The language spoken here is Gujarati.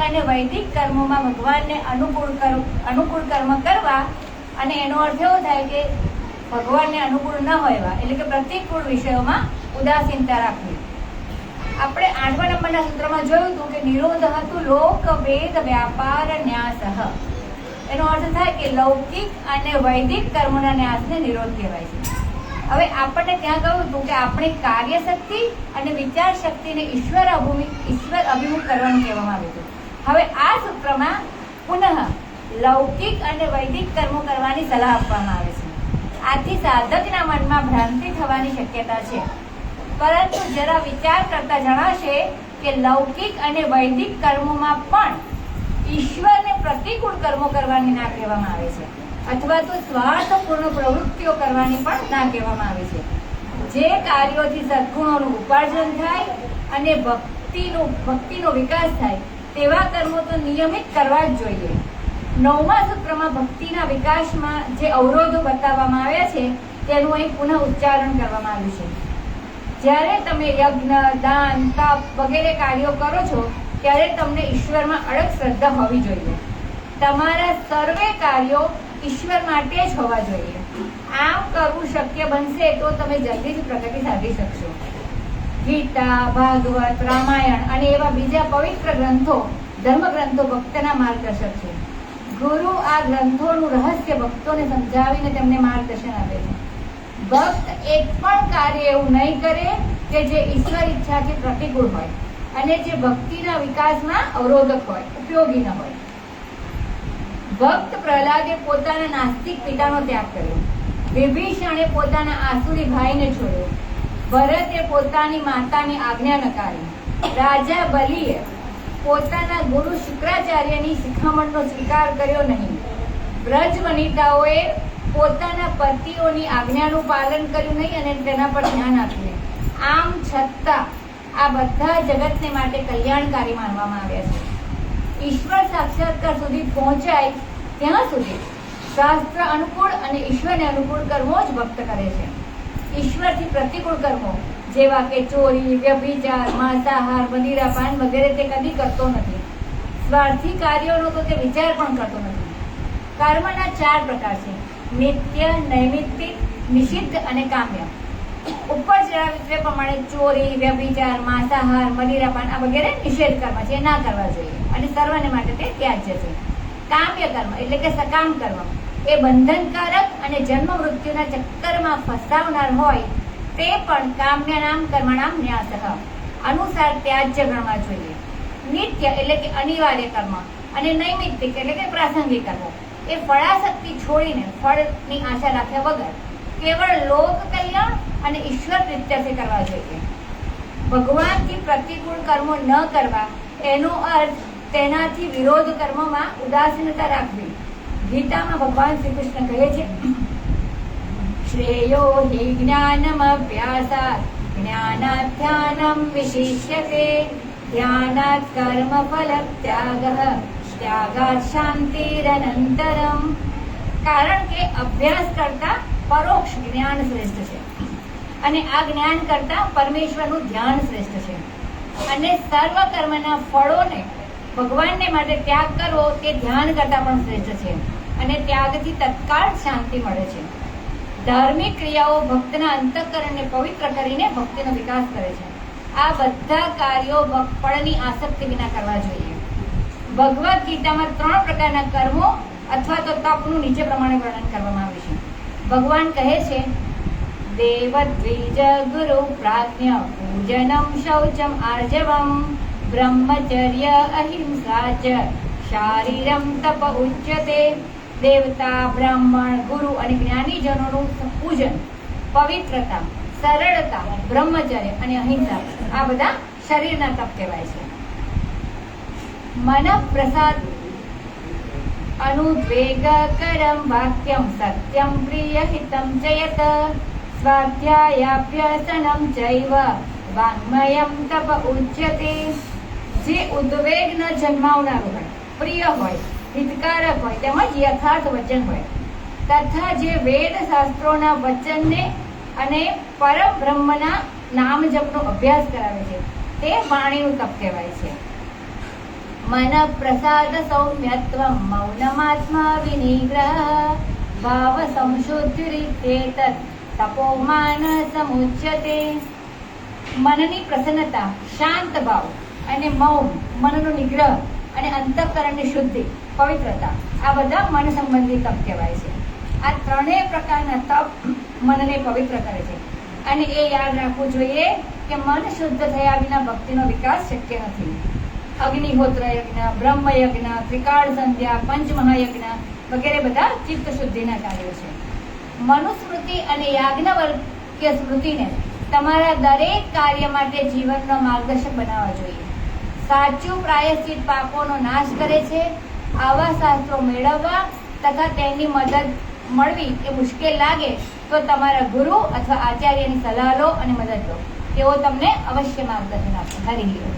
અને વૈદિક કર્મોમાં ભગવાનને અનુકૂળ કર્મ કરવા, અને એનો અર્થ એવો થાય કે ભગવાનને અનુકૂળ ન હોય એટલે કે પ્રતિકૂળ વિષયોમાં ઉદાસીનતા રાખવી. આપણે 8મા નંબરના સૂત્રમાં જોયું હતું કે નિરોધ હતું લોક વેદ વ્યાપાર ન્યાસઃ. એનો અર્થ થાય કે લૌકિક અને વૈદિક કર્મોના ન્યાસને નિરોધ કહેવાય છે. હવે આપણને ત્યાં કહ્યું હતું કે આપણી કાર્યશક્તિ અને વિચાર શક્તિને ઈશ્વર અભિમુખ કરવાનું કહેવામાં આવ્યું હતું. હવે આ સૂત્રમાં પુનઃ લૌકિક અને વૈદિક કર્મો કરવાની સલાહ આપવામાં આવે છે. આથી સાધકના મનમાં ભ્રાંતિ થવાની શક્યતા છે, પરંતુ જરા વિચાર કરતા જણાશે કે લૌકિક અને વૈદિક કર્મોમાં પણ ઈશ્વરને પ્રતિકૂળ કર્મો કરવાની ના કહેવામાં આવે છે, અથવા તો સ્વાર્થપૂર્ણ પ્રવૃત્તિઓ કરવાની પણ ના કહેવામાં આવે છે. જે કાર્યોથી સદ્ગુણોનું ઉપાર્જન થાય અને ભક્તિનો વિકાસ થાય તેવા કર્મો તો નિયમિત કરવા જ જોઈએ. 9મા સૂત્રમાં ભક્તિના વિકાસમાં જે અવરોધો બતાવવામાં આવ્યા છે તેનું અહીં પુનઃ ઉચ્ચારણ કરવામાં આવ્યું છે. જ્યારે તમે યજ્ઞ, દાન, તપ વગેરે કાર્યો કરો છો ત્યારે તમને ઈશ્વરમાં અડગ શ્રદ્ધા હોવી જોઈએ. તમારા સર્વે કાર્યો ઈશ્વર માટે જ હોવા જોઈએ. આમ કરવું શક્ય બનશે તો તમે જલ્દી જ પ્રગતિ સાધી શકશો. ગીતા, ભાગવત, રામાયણ અને એવા બીજા પવિત્ર ગ્રંથો, ધર્મગ્રંથો ભક્તના માર્ગદર્શક છે. ગુરુ આ ગ્રંથોનું રહસ્ય ભક્તોને સમજાવીને તેમને માર્ગદર્શન આપે છે. ભક્ત એક પણ કાર્ય એવું નહીં કરે કે જે ઈશ્વર ઈચ્છાથી પ્રતિકૂળ હોય અને જે ભક્તિના વિકાસમાં અવરોધક હોય, ઉપયોગી ન હોય. ભક્ત પ્રહલાદે પોતાના નાસ્તિક પિતાનો ત્યાગ કર્યો, વિભીષણે પોતાના આસુરી ભાઈને છોડ્યો, ભરતે પોતાની માતાની આજ્ઞા નકારી, રાજા બલિએ પોતાના ગુરુ શુક્રાચાર્યની શિખામણનો સ્વીકાર કર્યો નહીં, બ્રજ વનિતાઓએ પોતાના પતિઓની આજ્ઞાનું પાલન કર્યું નહીં અને તેના પર ધ્યાન આપ્યું. આમ છતાં આ બધા જગતને માટે કલ્યાણકારી માનવામાં આવ્યા છે. ઈશ્વર સાક્ષાત્કાર સુધી પહોંચાય ત્યાં સુધી શાસ્ત્ર અનુકૂળ અને ઈશ્વરને અનુકૂળ કર્મો જ ભક્ત કરે છે. ઈશ્વરથી પ્રતિકૂળ કર્મો જેવા કે ચોરી, વ્યભિચાર, માંસાહાર, મદિરાપાન વગેરે તે કદી કરતો નથી. સ્વાર્થી કાર્યોનો તો તે વિચાર પણ કરતો નથી. કર્મના 4 પ્રકાર છે: નિત્ય, નૈમિત્તિક, નિષિદ્ધ અને કામ્ય. ઉપર જણાવ્યું તે પ્રમાણે ચોરી, વ્યભિચાર, માંસાહાર, મદિરાપાન આ વગેરે નિષેધ કર્મ છે, ના કરવા જોઈએ અને સર્વને માટે તે ત્યાજ્ય છે. કામ્ય કર્મ એટલે કે સકામ કર્મ એ બંધનકારક અને જન્મ મૃત્યુના ચક્કરમાં ફસાવનાર હોય તે પણ કામ્યનામ કર્મણામ ન્યાસઃ અનુસાર ત્યાજ્ય ગણવા જોઈએ. નિત્ય એટલે કે અનિવાર્ય કર્મ અને નૈમિત્તિક એટલે કે પ્રાસંગિક કર્મો એ ફળાશક્તિ છોડીને ફળની આશા રાખ્યા વગર કેવળ લોક કલ્યાણ અને ઈશ્વર પ્રીત્યર્થે કરવા જોઈએ. ભગવાનથી પ્રતિકૂળ કર્મો ન કરવા એનો અર્થ તેનાથી વિરોધ કર્મોમાં ઉદાસીનતા રાખવી. ગીતામાં ભગવાન શ્રી કૃષ્ણ કહે છે, શ્રેયો હિ જ્ઞાનમ અભ્યાસાત જ્ઞાનાધ્યાનમ વિશિષ્યતે ધ્યાનાત કર્મ ફલ ત્યાગઃ ત્યાગાત શાંતિરનંતરમ. કારણ કે અભ્યાસ કરતા પરોક્ષ જ્ઞાન શ્રેષ્ઠ છે અને આ જ્ઞાન કરતા પરમેશ્વરનું ધ્યાન શ્રેષ્ઠ છે. અને સર્વ કર્મના ફળોને ભગવાનને માટે ત્યાગ કરવો તે ધ્યાન કરતા પણ શ્રેષ્ઠ છે અને ત્યાગથી તત્કાળ શાંતિ મળે છે. ધાર્મિક ક્રિયાઓ ભક્તના અંતઃકરણને પવિત્ર કરીને ભક્તિનો વિકાસ કરે છે. આ બધા કાર્યો ફળની આસક્તિ વિના કરવા જોઈએ. ભગવદ્ ગીતામાં 3 પ્રકારના કર્મો અથવા તો તપનું નીચે પ્રમાણે વર્ણન કરવામાં આવ્યું છે. ભગવાન કહે છે, દેવ દ્વિજ ગુરુ પ્રાજ્ઞ પૂજનમ શૌચમ આર્જવમ બ્રહ્મચર્ય અહિંસા ચ શારીરમ તપ ઉચ્યતે. દેવતા, બ્રાહ્મણ, ગુરુ અને જ્ઞાનીજનોનું પૂજન, પવિત્રતા, સરળતા, બ્રહ્મચર્ય અને અહિંસા આ બધા શરીરના તપ કહેવાય છે. મન પ્રસાદ અનુદ્વેગકરમ વાક્યમ સત્યમ પ્રિય હિતમ ચયત સ્વાધ્યાયાભ્યસનમ ચૈવ વાङ्मयમ તપ ઉચ્યતે. જે ઉદ્વેગ ન જન્માવનારું હોય, પ્રિય હોય, હિતકારક હોય તેમજ યથાર્થ વચન હોય તથા જે વેદ શાસ્ત્રોના વચનને અને પરમ બ્રહ્મના નામ જપનો અભ્યાસ કરાવે છે તે વાણીનું તપ કહેવાય છે. मन प्रसाद सौम्यत्वं मौनमात्मा विनिग्रह भाव संशुद्धिरित्येतत् तपोमान समुच्यते। મનની પ્રસન્નતા, શાંત ભાવ અને મૌન, મનનો નિગ્રહ અને અંતઃકરણની શુદ્ધિ, પવિત્રતા, આ બધા મન સંબંધી તપ કહેવાય છે. આ ત્રણેય પ્રકારના તપ મનને પવિત્ર કરે છે. અને એ યાદ રાખવું જોઈએ કે મન શુદ્ધ થયા વિના ભક્તિનો વિકાસ શક્ય નથી. અગ્નિહોત્ર યજ્ઞ, બ્રહ્મ યજ્ઞ, ત્રિકાળ સંધ્યા, પંચમહાયજ્ઞ વગેરે બધા ચિત્ત શુદ્ધિના કાર્યો છે. મનુસ્મૃતિ અને યાજ્ઞવલ્ક્ય સ્મૃતિને તમારા દરેક કાર્ય માટે જીવનનો માર્ગદર્શક બનાવવા જોઈએ. સાચું પ્રાયશ્ચિત પાપોનો નાશ કરે છે. આવા શાસ્ત્રો મેળવવા તથા તેની મદદ મળવી એ મુશ્કેલ લાગે તો તમારા ગુરુ અથવા આચાર્યની સલાહ લો અને મદદ લો. તેઓ તમને અવશ્ય માર્ગદર્શન આપશે. હરિ બોલ.